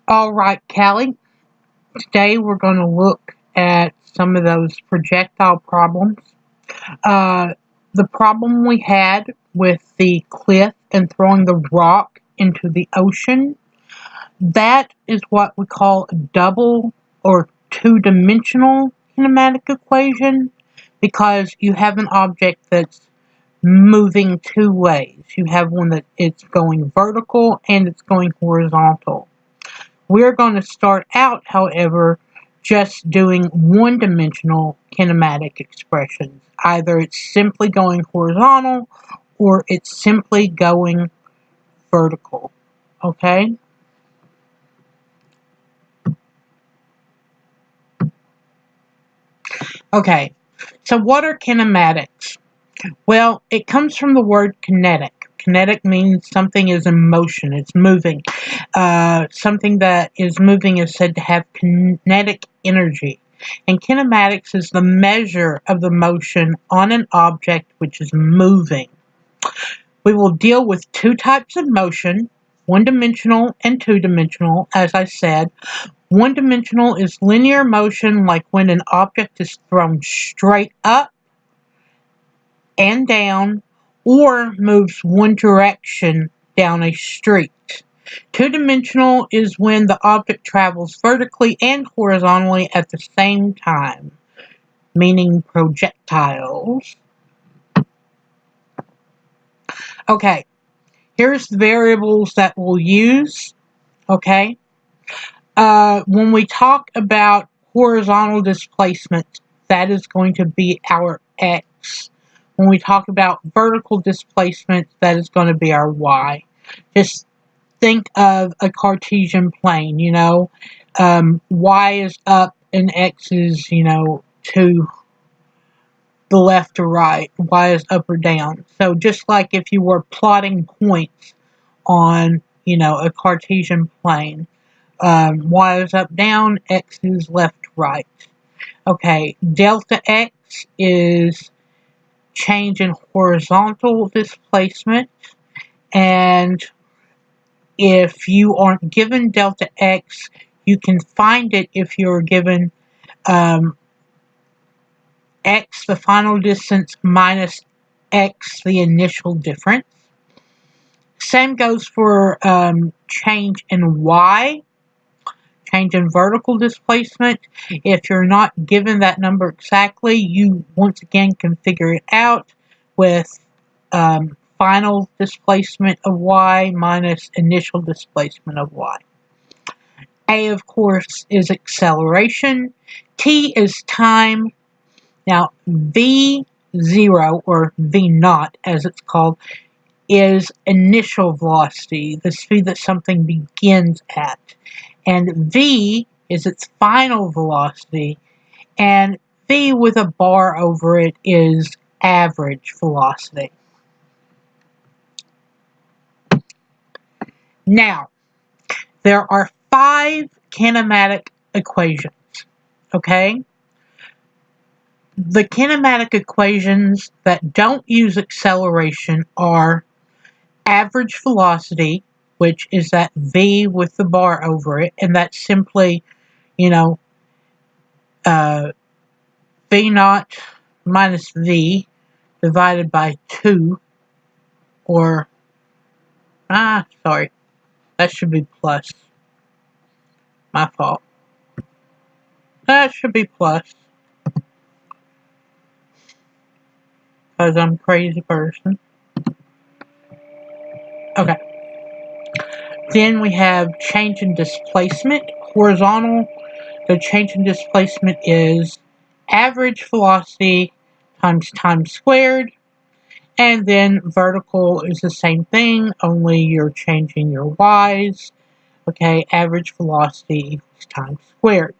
Alright, Callie, today we're going to look at some of those projectile problems. The problem we had with the cliff and throwing the rock into the ocean, that is what we call a double or two-dimensional kinematic equation, because you have an object that's moving two ways. You have one that it's going vertical and it's going horizontal. We're going to start out, however, just doing one-dimensional kinematic expressions. Either it's simply going horizontal or it's simply going vertical. Okay? Okay, so what are kinematics? Well, it comes from the word kinetic. Kinetic means something is in motion, it's moving. Something that is moving is said to have kinetic energy. And kinematics is the measure of the motion on an object which is moving. We will deal with two types of motion, one-dimensional and two-dimensional, as I said. One-dimensional is linear motion, like when an object is thrown straight up and down, or moves one direction down a street. Two-dimensional is when the object travels vertically and horizontally at the same time, meaning projectiles. Okay, here's the variables that we'll use. Okay, when we talk about horizontal displacement, that is going to be our x. When we talk about vertical displacement, that is going to be our y. Just think of a Cartesian plane, y is up and x is, to the left or right. Y is up or down. So just like if you were plotting points on, a Cartesian plane, y is up, down, x is left, right. Okay, delta x is change in horizontal displacement, and if you aren't given delta x, you can find it if you're given x, the final distance, minus x, the initial difference. Same goes for change in y, change in vertical displacement. If you're not given that number exactly, you once again can figure it out with final displacement of y minus initial displacement of y. A, of course, is acceleration. T is time. Now, V0, or V0 as it's called, is initial velocity, the speed that something begins at. And V is its final velocity, and V with a bar over it is average velocity. Now, there are 5 kinematic equations, okay? The kinematic equations that don't use acceleration are average velocity, which is that V with the bar over it, and that's simply, V0 minus V divided by 2, or, sorry, that should be plus. My fault. That should be plus, because I'm a crazy person. Okay. Then we have change in displacement. Horizontal, the change in displacement is average velocity times time squared. And then vertical is the same thing, only you're changing your y's. Okay, average velocity equals time squared.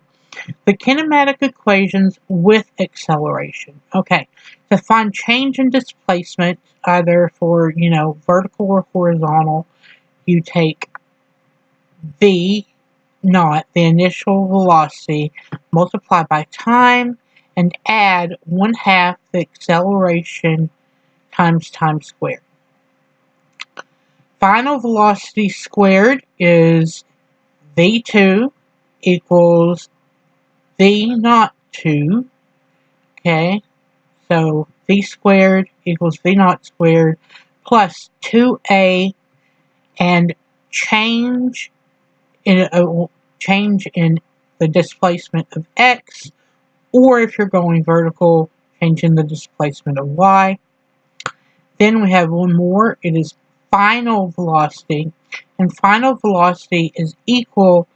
The kinematic equations with acceleration. Okay, to find change in displacement, either for, vertical or horizontal, you take V naught, the initial velocity, multiply by time, and add 1/2 the acceleration times time squared. Final velocity squared is v2 equals v naught 2, okay? So v squared equals v naught squared plus 2a, and change in the displacement of x, or if you're going vertical, change in the displacement of y. Then we have one more. It is final velocity, and final velocity is equal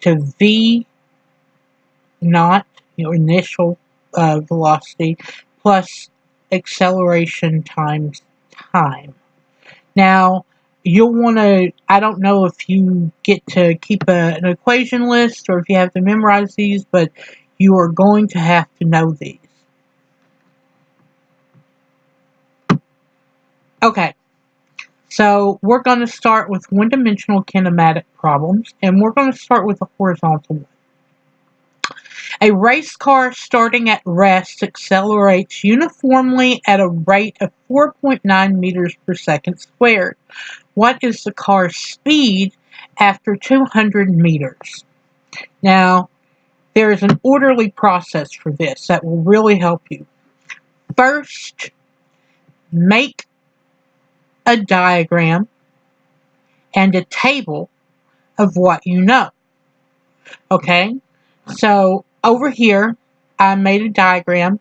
to v naught, your initial velocity, plus acceleration times time. Now, you'll want to, I don't know if you get to keep an equation list or if you have to memorize these, but you are going to have to know these. Okay, so we're going to start with one-dimensional kinematic problems, and we're going to start with a horizontal one. A race car starting at rest accelerates uniformly at a rate of 4.9 meters per second squared. What is the car's speed after 200 meters? Now, there is an orderly process for this that will really help you. First, make a diagram and a table of what you know. Okay? So, over here, I made a diagram.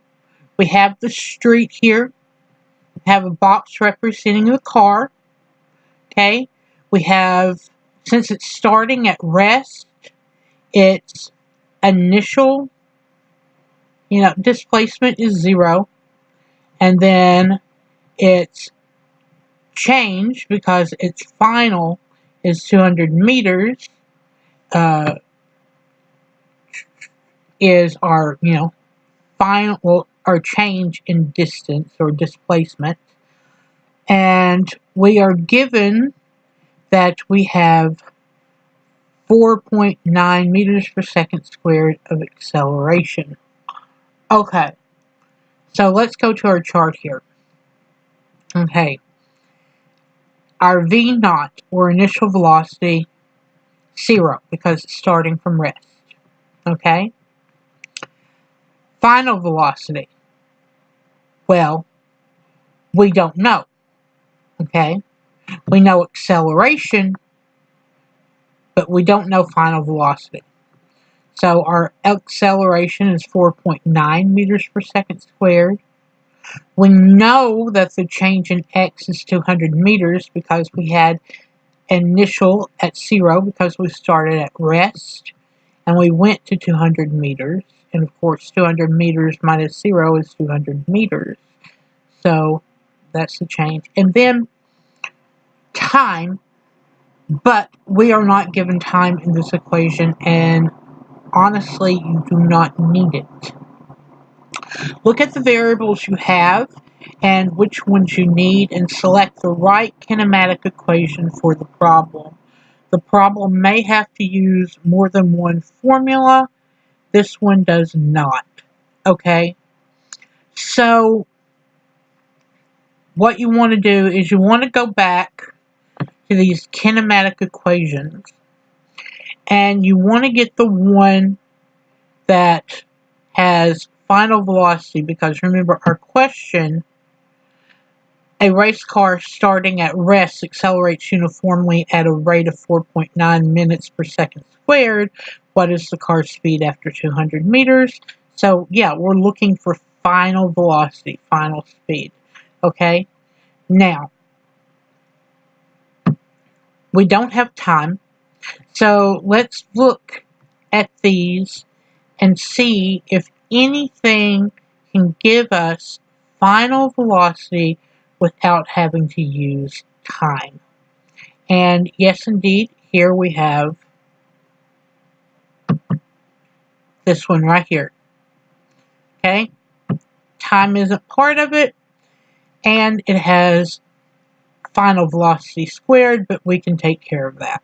We have the street here. We have a box representing the car. Okay? We have, since it's starting at rest, its initial, displacement is 0. And then its change, because its final is 200 meters, is our, final, or change in distance or displacement. And we are given that we have 4.9 meters per second squared of acceleration. Okay, so let's go to our chart here. Okay, our v naught, or initial velocity, 0, because it's starting from rest. Okay, final velocity, well, we don't know. Okay, we know acceleration, but we don't know final velocity. So our acceleration is 4.9 meters per second squared. We know that the change in x is 200 meters because we had initial at 0 because we started at rest, and we went to 200 meters. And of course, 200 meters minus 0 is 200 meters. So that's the change. And then time, but we are not given time in this equation, and honestly, you do not need it. Look at the variables you have and which ones you need, and select the right kinematic equation for the problem. The problem may have to use more than one formula. This one does not. Okay? So, what you want to do is you want to go back to these kinematic equations, and you want to get the one that has final velocity, because remember our question, a race car starting at rest accelerates uniformly at a rate of 4.9 minutes per second squared. What is the car's speed after 200 meters? So yeah, we're looking for final velocity, final speed. Okay, now we don't have time, so let's look at these and see if anything can give us final velocity without having to use time. And yes, indeed, here we have this one right here. Okay, time isn't part of it, and it has final velocity squared, but we can take care of that.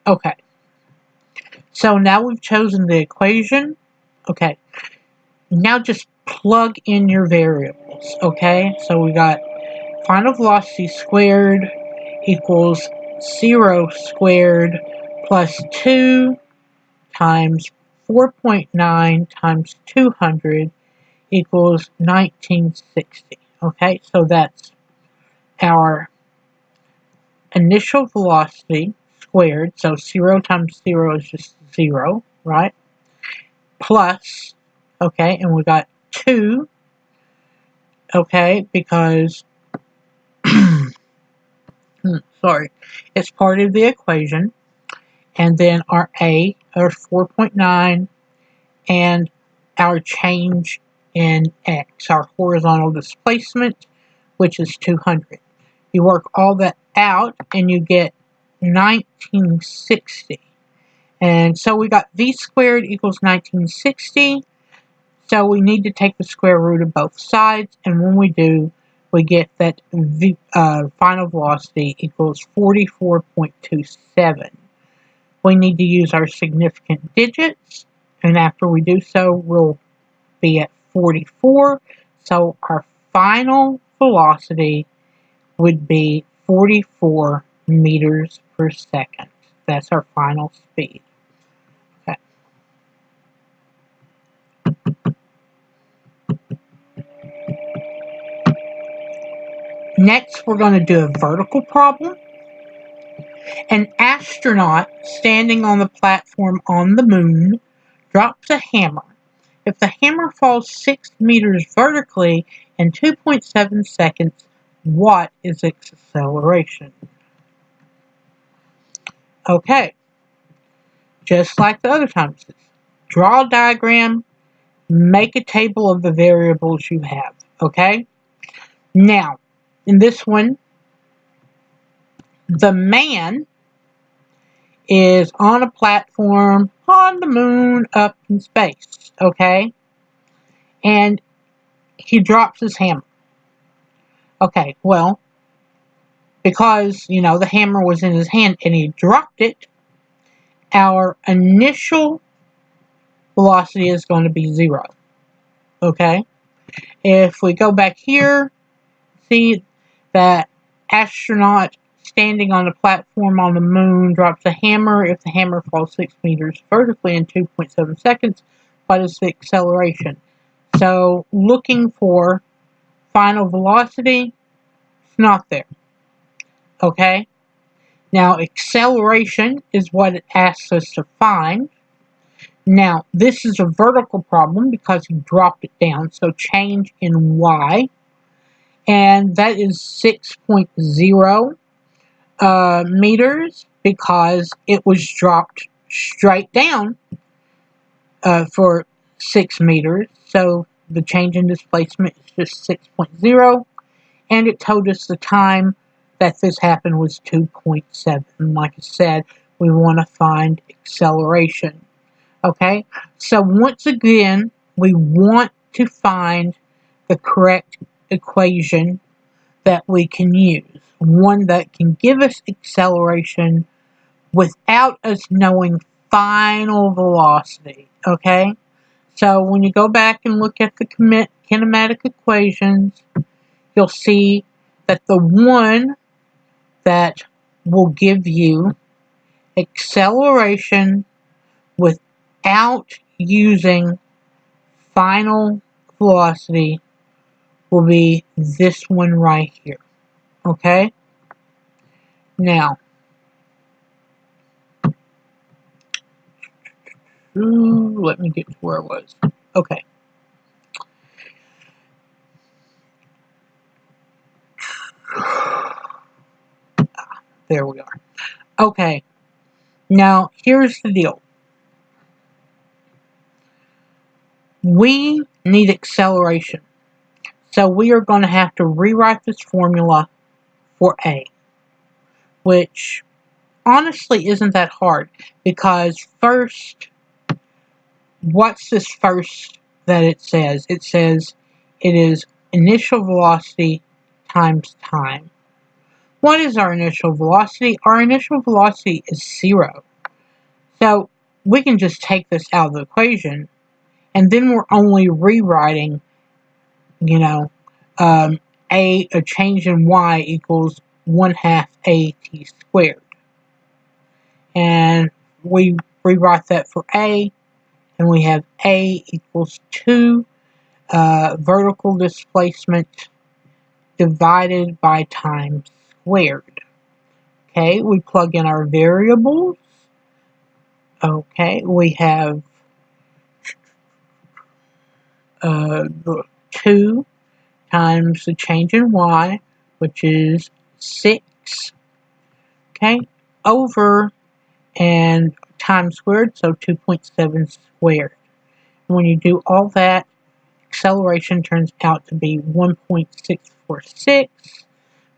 Okay, so now we've chosen the equation. Okay, now just plug in your variables. Okay, so we got final velocity squared equals 0 squared plus 2 times 4.9 times 200 equals 1960. Okay, so that's our initial velocity squared. So 0 times 0 is just 0, right? Plus, okay, and we got 2, okay, because, sorry, it's part of the equation. And then our A, our 4.9, and our change in X, our horizontal displacement, which is 200. You work all that out and you get 1960. And so we got V squared equals 1960. So we need to take the square root of both sides. And when we do, we get that final velocity equals 44.27. We need to use our significant digits. And after we do so, we'll be at 44. So our final velocity would be 44 meters per second. That's our final speed. Okay. Next, we're going to do a vertical problem. An astronaut standing on the platform on the moon drops a hammer. If the hammer falls 6 meters vertically in 2.7 seconds, what is its acceleration? Okay, just like the other times, draw a diagram, make a table of the variables you have, okay? Now, in this one, the man is on a platform on the moon up in space, okay? And he drops his hammer. Okay, well, because, the hammer was in his hand and he dropped it, our initial velocity is going to be 0, okay? If we go back here, see that astronaut standing on a platform on the moon drops a hammer. If the hammer falls 6 meters vertically in 2.7 seconds, what is the acceleration? So looking for final velocity, it's not there. Okay? Now acceleration is what it asks us to find. Now this is a vertical problem because he dropped it down, so change in y. And that is 6.0 meters because it was dropped straight down for 6 meters. So the change in displacement is just 6.0. And it told us the time that this happened was 2.7. Like I said, we want to find acceleration. Okay? So once again, we want to find the correct equation that we can use. One that can give us acceleration without us knowing final velocity. Okay? So when you go back and look at the kinematic equations, you'll see that the one that will give you acceleration without using final velocity will be this one right here. Okay? Now, let me get to where it was. Okay. There we are. Okay. Now, here's the deal. We need acceleration. So we are going to have to rewrite this formula for A, which honestly isn't that hard because first, what's this first that it says? It says it is initial velocity times time. What is our initial velocity? Our initial velocity is 0. So we can just take this out of the equation, and then we're only rewriting, a change in y equals 1/2 at squared. And we rewrite that for A, and we have A equals 2 vertical displacement divided by time squared. Okay, we plug in our variables. Okay, we have 2 times the change in y, which is 6, okay, over and time squared, so 2.7 squared. When you do all that, acceleration turns out to be 1.646.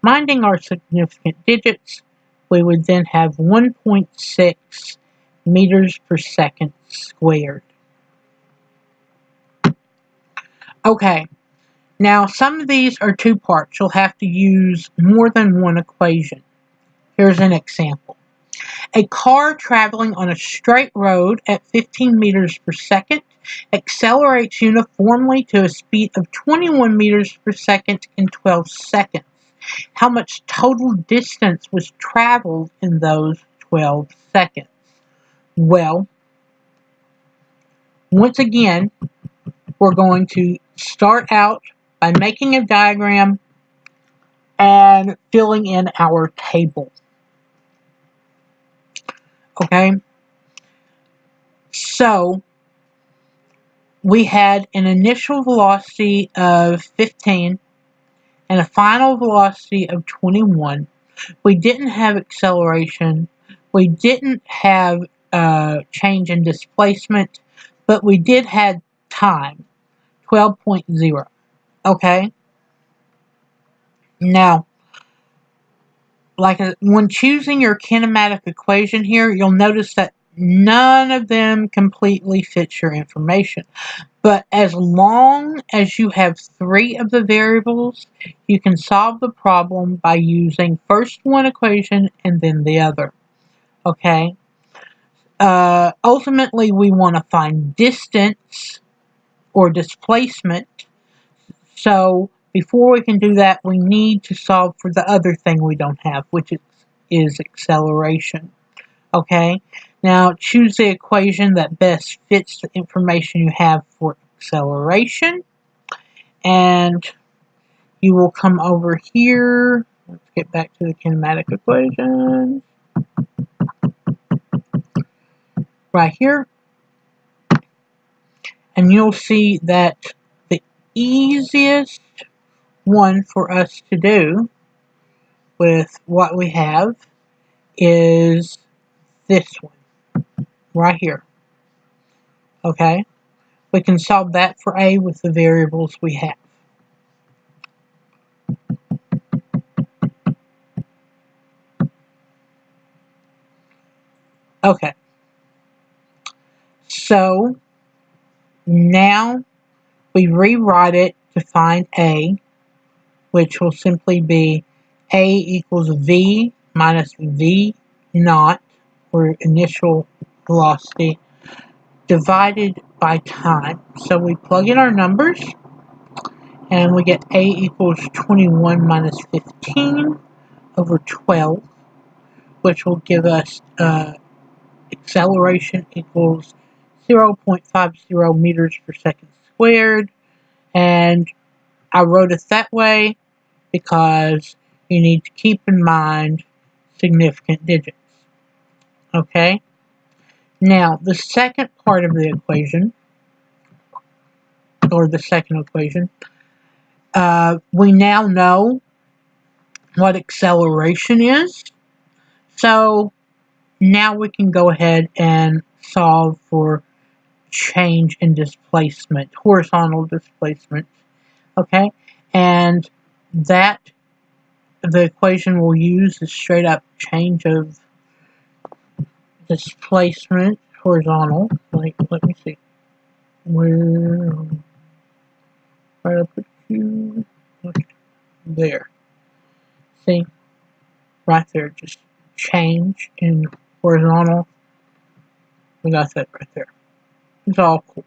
Minding our significant digits, we would then have 1.6 meters per second squared. Okay, now some of these are two parts. You'll have to use more than one equation. Here's an example. A car traveling on a straight road at 15 meters per second accelerates uniformly to a speed of 21 meters per second in 12 seconds. How much total distance was traveled in those 12 seconds? Well, once again, we're going to start out by making a diagram and filling in our table. Okay? So, we had an initial velocity of 15 and a final velocity of 21. We didn't have acceleration. We didn't have change in displacement, but we did have time, 12.0. Okay? Now, when choosing your kinematic equation here, you'll notice that none of them completely fits your information. But as long as you have 3 of the variables, you can solve the problem by using first one equation and then the other. Okay? Ultimately, we want to find distance or displacement. So before we can do that, we need to solve for the other thing we don't have, which is acceleration. Okay? Now choose the equation that best fits the information you have for acceleration. And you will come over here. Let's get back to the kinematic equation. Right here. And you'll see that the easiest one for us to do with what we have is this one right here. Okay? We can solve that for A with the variables we have. Okay. So now we rewrite it to find A, which will simply be A equals V minus V naught, or initial velocity, divided by time. So we plug in our numbers, and we get A equals 21 minus 15 over 12, which will give us acceleration equals 0.50 meters per second squared. And I wrote it that way because you need to keep in mind significant digits. Okay? Now, the second part of the equation, or the second equation, we now know what acceleration is. So now we can go ahead and solve for change in displacement, horizontal displacement. Okay? And that, the equation we'll use is straight up change of displacement, horizontal. Let me see. Where I put you? Okay, there. See, right there. Just change in horizontal. We got that right there. It's all cool.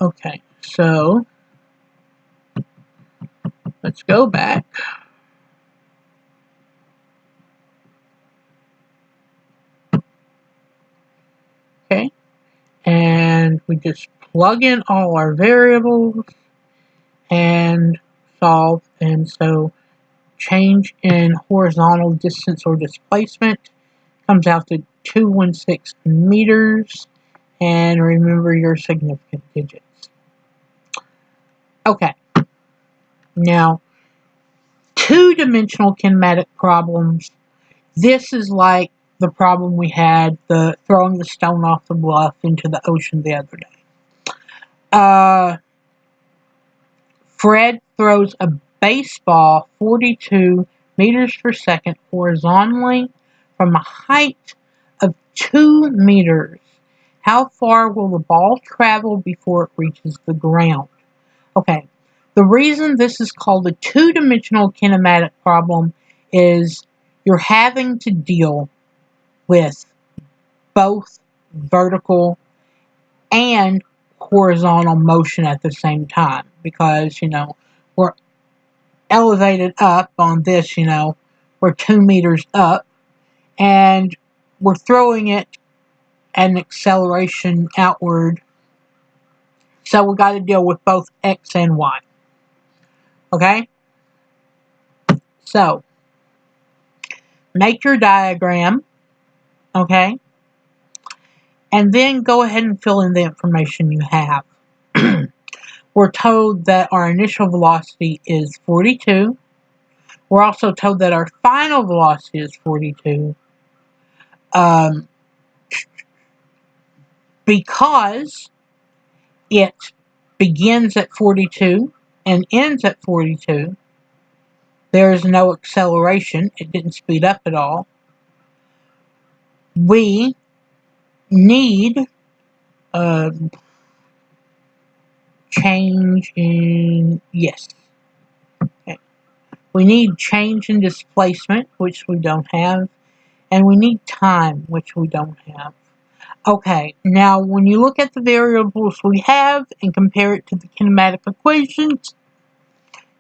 Okay, so let's go back. we just plug in all our variables and solve. And so change in horizontal distance or displacement comes out to 216 meters. And remember your significant digits. Okay. Now, two-dimensional kinematic problems. This is like the problem we had, the throwing the stone off the bluff into the ocean the other day. Fred throws a baseball 42 meters per second horizontally from a height of 2 meters. How far will the ball travel before it reaches the ground? Okay, the reason this is called a two-dimensional kinematic problem is you're having to deal with both vertical and horizontal motion at the same time, because, we're elevated up on this, we're 2 meters up, and we're throwing it at an acceleration outward. So we got to deal with both X and Y. Okay? So, make your diagram. Okay? And then go ahead and fill in the information you have. We're told that our initial velocity is 42. We're also told that our final velocity is 42. Because it begins at 42 and ends at 42, there is no acceleration. It didn't speed up at all. We need change in, yes. Okay. We need change in displacement, which we don't have, and we need time, which we don't have. Okay, now when you look at the variables we have and compare it to the kinematic equations,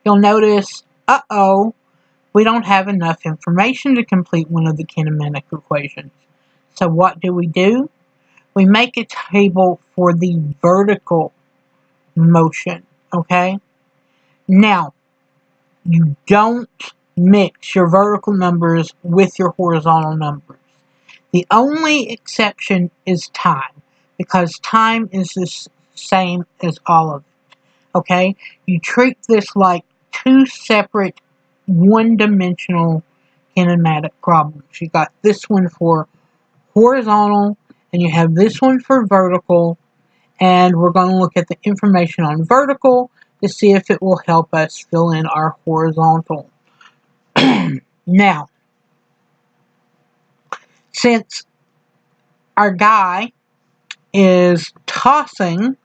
you'll notice, we don't have enough information to complete one of the kinematic equations. So what do? We make a table for the vertical motion, okay? Now, you don't mix your vertical numbers with your horizontal numbers. The only exception is time, because time is the same as all of it, okay? You treat this like two separate one-dimensional kinematic problems. You got this one for horizontal, and you have this one for vertical, and we're going to look at the information on vertical to see if it will help us fill in our horizontal. Now, since our guy is tossing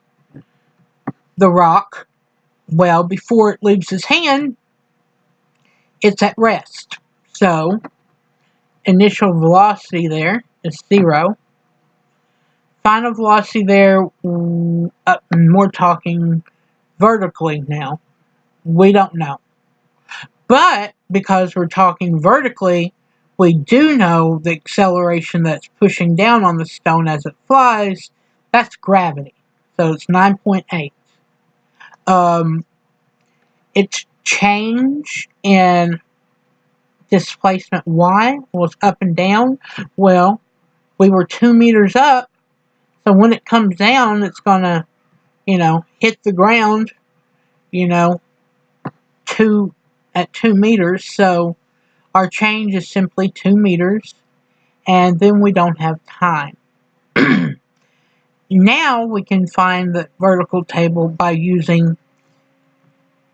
the rock, well, before it leaves his hand, it's at rest. So, initial velocity there is 0. Final velocity there, we're talking vertically now. We don't know. But because we're talking vertically, we do know the acceleration that's pushing down on the stone as it flies, that's gravity. So it's 9.8. Its change in displacement y was up and down. Well, we were 2 meters up, so when it comes down, it's going to, hit the ground, at 2 meters. So our change is simply 2 meters, and then we don't have time. Now we can find the vertical table by using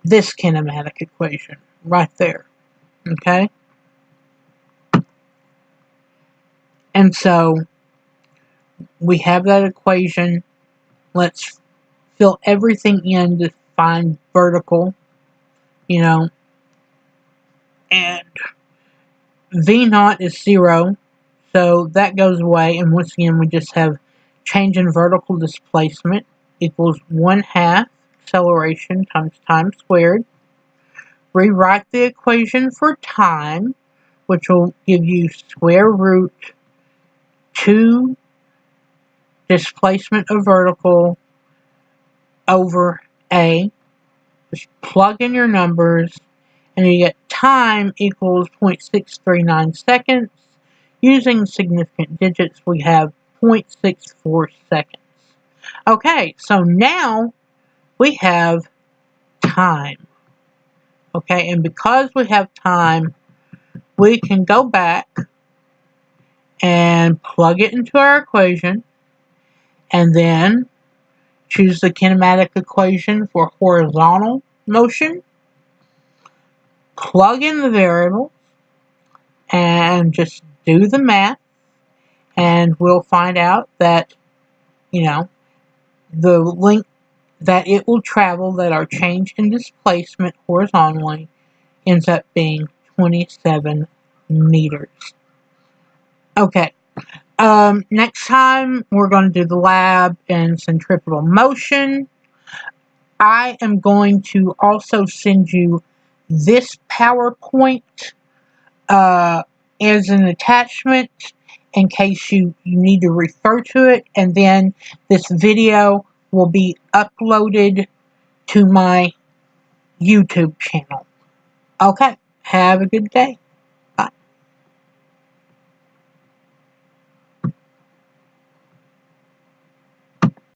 this kinematic equation right there. Okay? And so we have that equation. Let's fill everything in to find vertical, and V naught is 0, so that goes away, and once again we just have change in vertical displacement equals 1/2 acceleration times time squared. Rewrite the equation for time, which will give you square root 2 displacement of vertical over A. Just plug in your numbers, and you get time equals 0.639 seconds. Using significant digits, we have 0.64 seconds. Okay, so now we have time. Okay, and because we have time, we can go back and plug it into our equation, and then choose the kinematic equation for horizontal motion, plug in the variable, and just do the math, and we'll find out that, the length that it will travel, that our change in displacement horizontally ends up being 27 meters. Okay, next time we're going to do the lab in centripetal motion. I am going to also send you this PowerPoint as an attachment in case you need to refer to it, and then this video will be uploaded to my YouTube channel. Okay, have a good day.